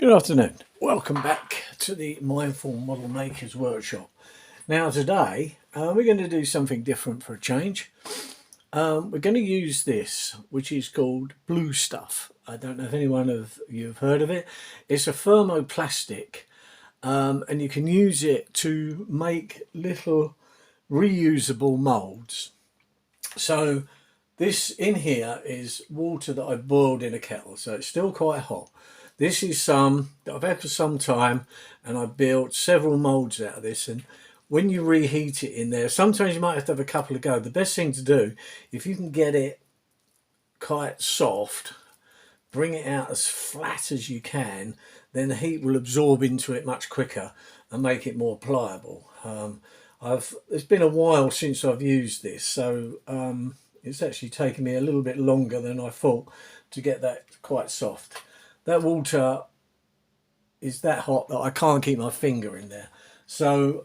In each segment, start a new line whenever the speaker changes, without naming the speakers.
Good afternoon. Welcome back to the Mindful Model Makers Workshop. Now today we're going to do something different for a change. We're going to use this, which is called Blue Stuff. I don't know if anyone of you have heard of it. It's a thermoplastic and you can use it to make little reusable molds. So this in here is water that I've boiled in a kettle, so it's still quite hot. This is some that I've had for some time, and I built several molds out of this. And when you reheat it in there, sometimes you might have to have a couple of go. The best thing to do, if you can get it quite soft, bring it out as flat as you can, then the heat will absorb into it much quicker and make it more pliable. It's been a while since I've used this, so it's actually taken me a little bit longer than I thought to get that quite soft. That water is that hot that I can't keep my finger in there. So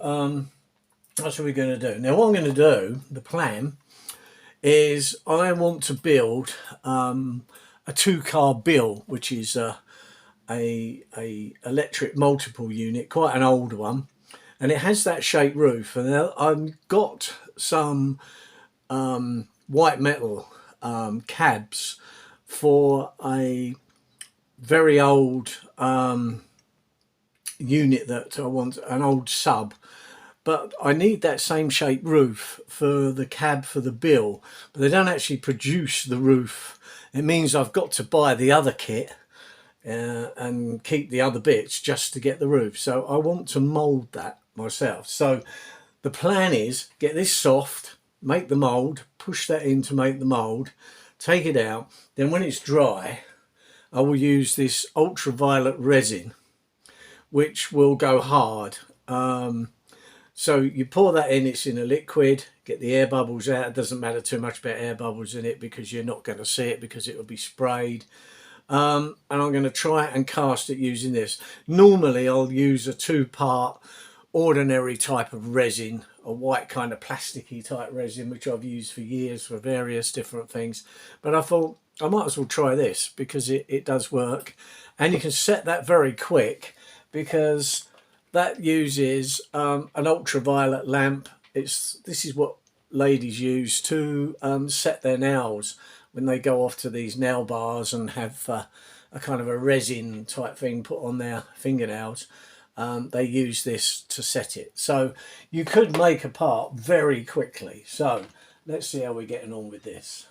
that's what we're going to do. Now what I'm going to do, the plan, is I want to build a two-car bill, which is a electric multiple unit, quite an old one. And it has that shaped roof. And I've got some white metal cabs for a very old unit that I want, an old sub, but I need that same shape roof for the cab for the bill, but they don't actually produce the roof. It means I've got to buy the other kit and keep the other bits just to get the roof. So I want to mold that myself. So the plan is get this soft, make the mold, push that in to make the mold, take it out, then when it's dry I will use this ultraviolet resin, which will go hard. So you pour that in, it's in a liquid, get the air bubbles out. It doesn't matter too much about air bubbles in it because you're not going to see it because it will be sprayed. And I'm going to try and cast it using this. Normally I'll use a two-part ordinary type of resin, a white kind of plasticky type resin, which I've used for years for various different things. But I thought I might as well try this because it does work. And you can set that very quick because that uses an ultraviolet lamp. This is what ladies use to set their nails when they go off to these nail bars and have a kind of a resin type thing put on their fingernails. They use this to set it. So you could make a part very quickly. So let's see how we're getting on with this.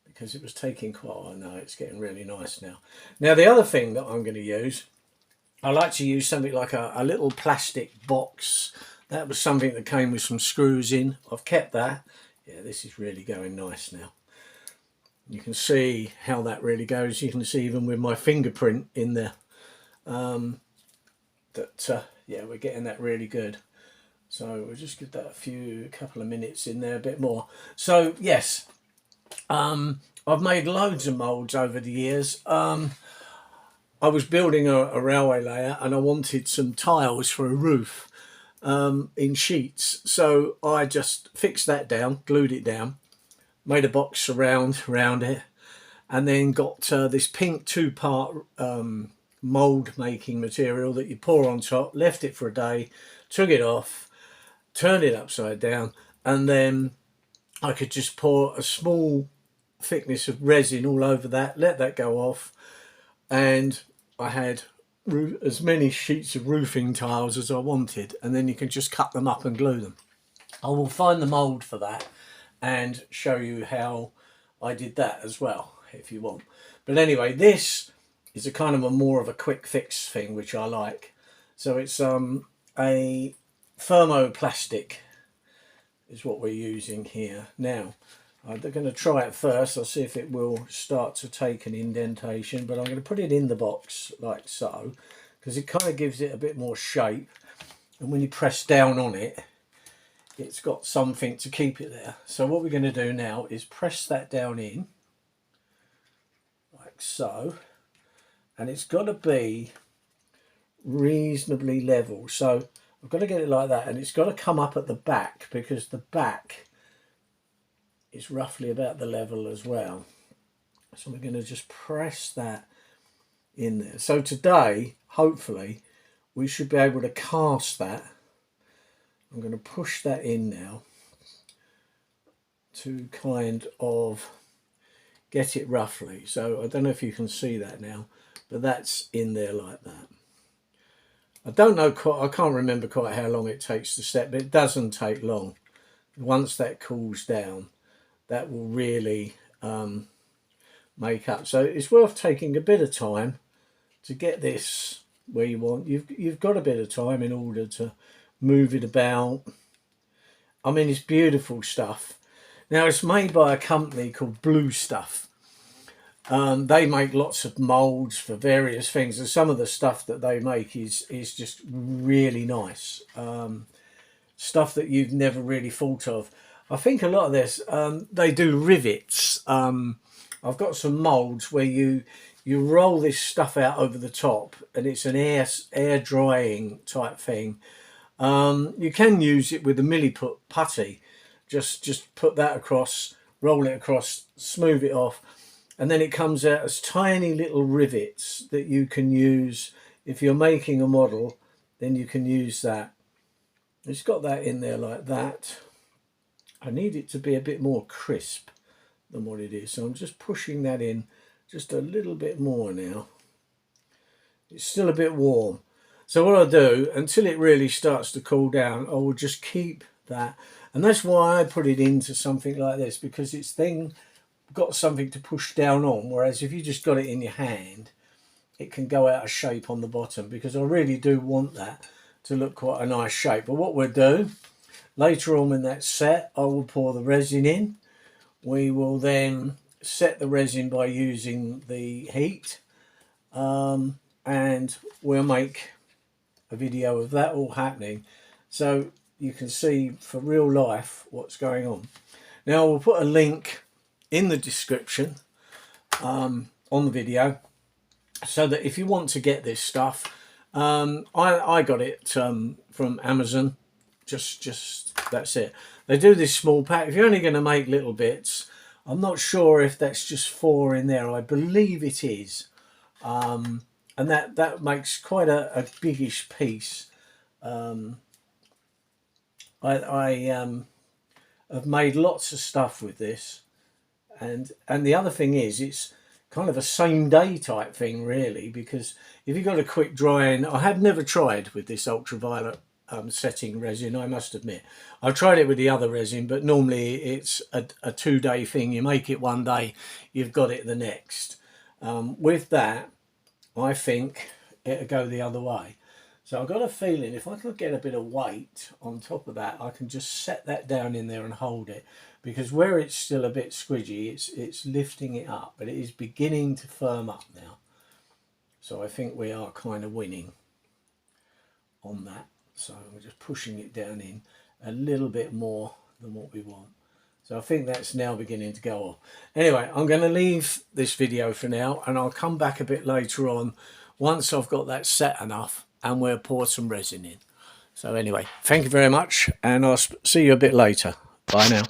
Because it was taking quite a while. No, it's getting really nice now. Now the other thing that I'm going to use, I like to use something like a little plastic box. That was something that came with some screws in. I've kept that. Yeah, this is really going nice now. You can see how that really goes. You can see even with my fingerprint in there yeah, we're getting that really good. So we'll just give that a couple of minutes in there, a bit more. So yes, I've made loads of molds over the years. I was building a railway layer and I wanted some tiles for a roof in sheets. So I just fixed that down, glued it down, made a box around it, and then got this pink two-part mold making material that you pour on top, left it for a day, took it off, turned it upside down, and then I could just pour a small thickness of resin all over that, let that go off, and I had as many sheets of roofing tiles as I wanted, and then you can just cut them up and glue them. I will find the mold for that and show you how I did that as well if you want. But anyway, this is a kind of more of a quick fix thing which I like. So it's a thermoplastic is what we're using here. Now they're going to try it first. I'll see if it will start to take an indentation, but I'm going to put it in the box like so because it kind of gives it a bit more shape, and when you press down on it, it's got something to keep it there. So what we're going to do now is press that down in like so, and it's got to be reasonably level. So I've got to get it like that, and it's got to come up at the back because the back is roughly about the level as well. So we're going to just press that in there. So today, hopefully, we should be able to cast that. I'm going to push that in now to kind of get it roughly. So I don't know if you can see that now, but that's in there like that. I don't know quite, I can't remember quite how long it takes to set, but it doesn't take long. Once that cools down, that will really make up. So it's worth taking a bit of time to get this where you want. You've got a bit of time in order to move it about. I mean, it's beautiful stuff. Now, it's made by a company called Blue Stuff. They make lots of molds for various things, and some of the stuff that they make is just really nice. Stuff that you've never really thought of. I think a lot of this, they do rivets. I've got some molds where you roll this stuff out over the top, and it's an air drying type thing. You can use it with a milliput putty. Just put that across, roll it across, smooth it off, and then it comes out as tiny little rivets that you can use if you're making a model. Then you can use that. It's got that in there like that. I need it to be a bit more crisp than what it is, so I'm just pushing that in just a little bit more now. It's still a bit warm, so what I'll do until it really starts to cool down, I will just keep that, and that's why I put it into something like this, because it's then got something to push down on, whereas if you just got it in your hand, it can go out of shape on the bottom, because I really do want that to look quite a nice shape. But what we'll do later on when that's set, I will pour the resin in. We will then set the resin by using the heat, and we'll make a video of that all happening so you can see for real life what's going on. Now we'll put a link in the description on the video, so that if you want to get this stuff, I got it from Amazon. Just that's it. They do this small pack. If you're only going to make little bits, I'm not sure if that's just 4 in there. I believe it is, and that makes quite a biggish piece. I have made lots of stuff with this, and the other thing is it's kind of a same day type thing really, because if you've got a quick drying, I have never tried with this ultraviolet setting resin, I must admit. I've tried it with the other resin, but normally it's a 2-day thing. You make it one day, you've got it the next. With that, I think it'll go the other way. So I've got a feeling if I could get a bit of weight on top of that, I can just set that down in there and hold it, because where it's still a bit squidgy, it's lifting it up, but it is beginning to firm up now. So I think we are kind of winning on that. So we're just pushing it down in a little bit more than what we want. So I think that's now beginning to go off. Anyway, I'm going to leave this video for now, and I'll come back a bit later on once I've got that set enough, and we'll pour some resin in. So anyway, thank you very much, and I'll see you a bit later. Bye now.